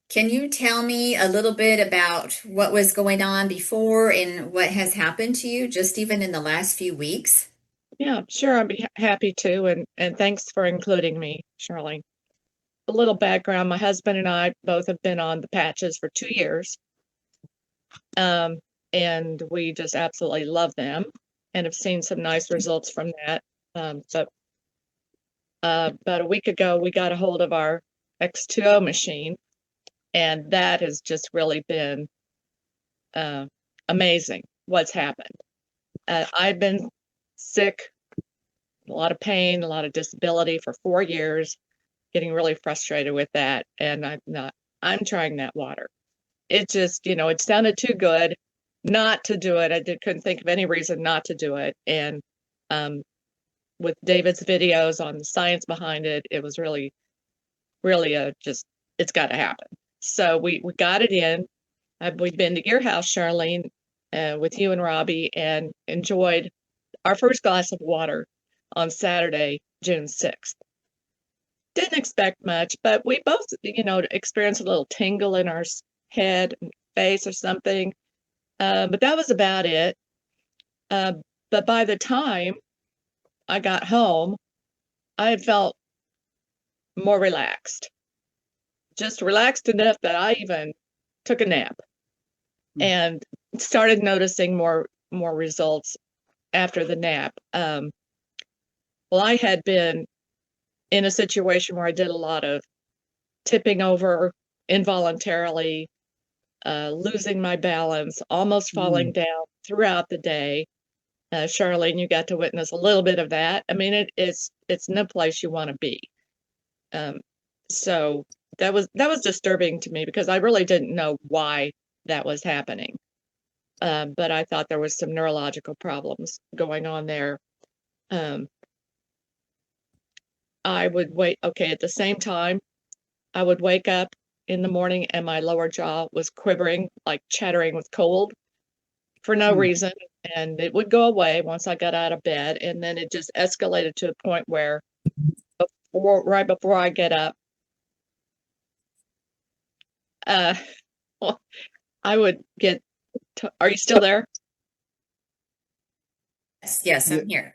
Can you tell me a little bit about what was going on before and what has happened to you just even in the last few weeks? Yeah, sure. I'd be happy to, and thanks for including me, Charlene. A little background: my husband and I both have been on the patches for 2 years, um, and we just absolutely love them, and have seen some nice results from that. But about a week ago, we got a hold of our X2O machine, and that has just really been uh, amazing. What's happened? I've been sick, a lot of pain, a lot of disability for 4 years, getting really frustrated with that. And I'm trying that water. It just, it sounded too good not to do it. Couldn't think of any reason not to do it. And um, with David's videos on the science behind it, it was really, really just, it's got to happen. So we got it in. We've been to your house, Charlene, with you and Robbie, and enjoyed our first glass of water on Saturday, June 6th. Didn't expect much, but we both, experienced a little tingle in our head and face or something. But that was about it. Uh, but by the time I got home, I had felt more relaxed, just relaxed enough that I even took a nap and started noticing more results after the nap. Well, I had been in a situation where I did a lot of tipping over involuntarily, losing my balance, almost falling Mm. down throughout the day. Charlene, you got to witness a little bit of that. I mean, it's no place you want to be. Um, so that was disturbing to me because I really didn't know why that was happening. But I thought there was some neurological problems going on there. Um, I would wait. Okay, at the same time, I would wake up in the morning and my lower jaw was quivering, like chattering with cold for no Mm. reason. And it would go away once I got out of bed. And then it just escalated to a point where right before I get up, uh, I would get, are you still there? Yes, yes, Yeah. I'm here.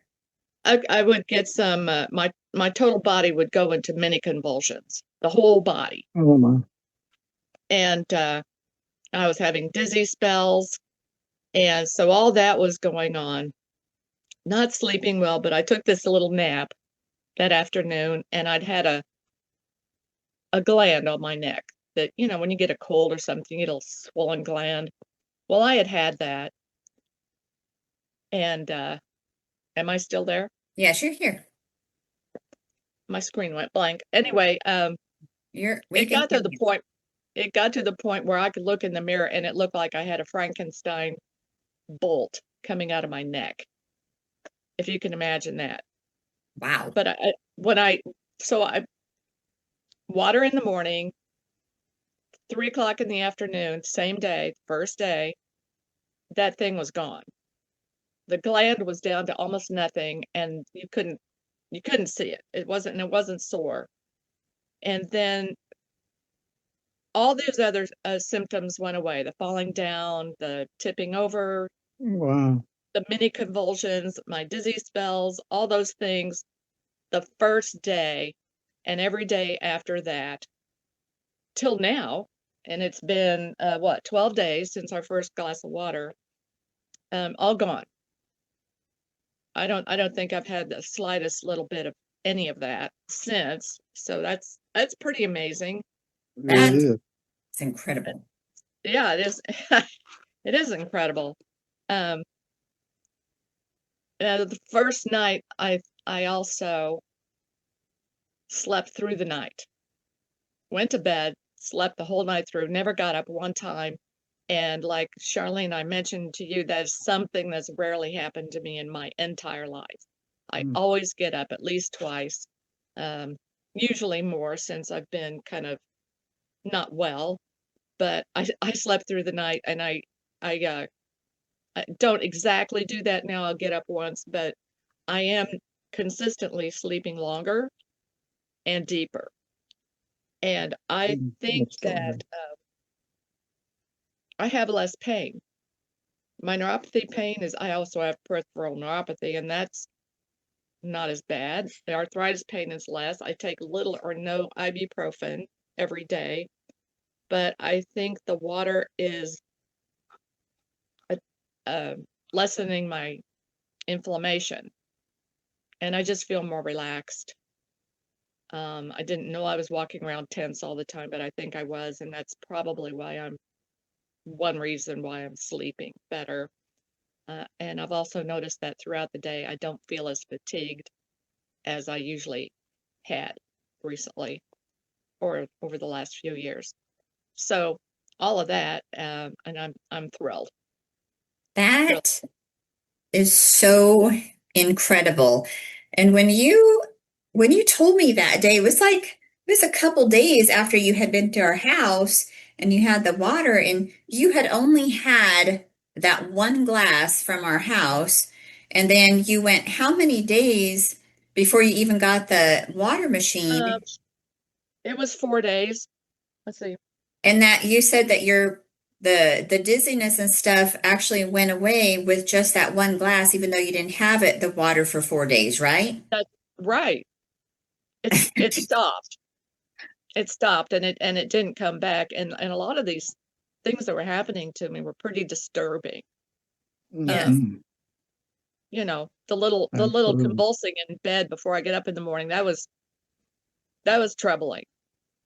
I would get some, my total body would go into mini convulsions, the whole body. Oh my. And I was having dizzy spells. And so all that was going on, not sleeping well, but I took this little nap that afternoon and I'd had a gland on my neck that, when you get a cold or something, it'll swollen gland. Well, I had that. And am I still there? Yes, you're here. My screen went blank. Anyway, We it can got hear to the you. point it got to the point where I could look in the mirror and it looked like I had a Frankenstein bolt coming out of my neck, if you can imagine that. Wow. But when I water in the morning, 3 o'clock in the afternoon, same day, first day, that thing was gone. The gland was down to almost nothing, and you couldn't see it. It wasn't sore. And then all those other symptoms went away: the falling down, the tipping over, Wow. the mini convulsions, my dizzy spells, all those things the first day and every day after that till now. And it's been, 12 days since our first glass of water, all gone. I don't think I've had the slightest little bit of any of that since. So that's pretty amazing. Yeah, it That's is. incredible. Yeah, it is. It is incredible. Um, the first night I also slept through the night. Went to bed, slept the whole night through, never got up one time. And like Charlene, I mentioned to you, that is something that's rarely happened to me in my entire life. I Mm. always get up at least twice, um, usually more since I've been kind of not well. But I slept through the night, and I don't exactly do that now. I'll get up once, but I am consistently sleeping longer and deeper. And I think that I have less pain. My neuropathy pain is, I also have peripheral neuropathy, and that's not as bad. The arthritis pain is less. I take little or no ibuprofen every day, but I think the water is uh, uh, lessening my inflammation, and I just feel more relaxed. I didn't know I was walking around tense all the time, but I think I was, and that's probably why one reason why I'm sleeping better. And I've also noticed that throughout the day, I don't feel as fatigued as I usually had recently or over the last few years. So all of that, and I'm thrilled. Thrilled. That is so incredible. And when you told me that day, it was a couple days after you had been to our house and you had the water and you had only had that one glass from our house. And then you went how many days before you even got the water Um, machine? it was 4 days. Let's see. And that you said that the dizziness and stuff actually went away with just that one glass, even though you didn't have the water for 4 days, right? That's right. It stopped. It stopped, and it didn't come back. And a lot of these things that were happening to me were pretty disturbing. Yes. Um, the little convulsing in bed before I get up in the morning, that was troubling,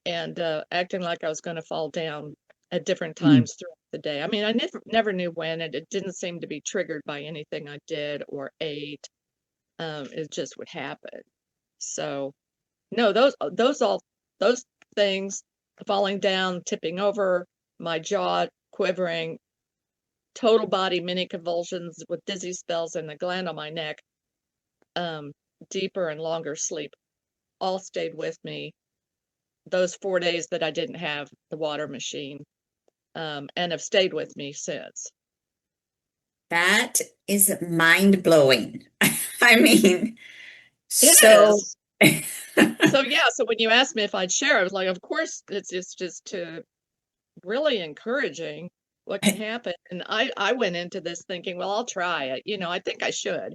and acting like I was going to fall down at different times throughout the day. I mean, I never knew when, and it didn't seem to be triggered by anything I did or ate. It just would happen. So no, those things, falling down, tipping over, my jaw quivering, total body mini convulsions with dizzy spells and the gland on my neck, um, deeper and longer sleep, all stayed with me those 4 days that I didn't have the water machine, and have stayed with me since. That is mind blowing. I mean, It so is. So yeah, so when you asked me if I'd share, I was like, of course, it's just to really encouraging what can happen. And I went into this thinking, well, I'll try it. I think I should.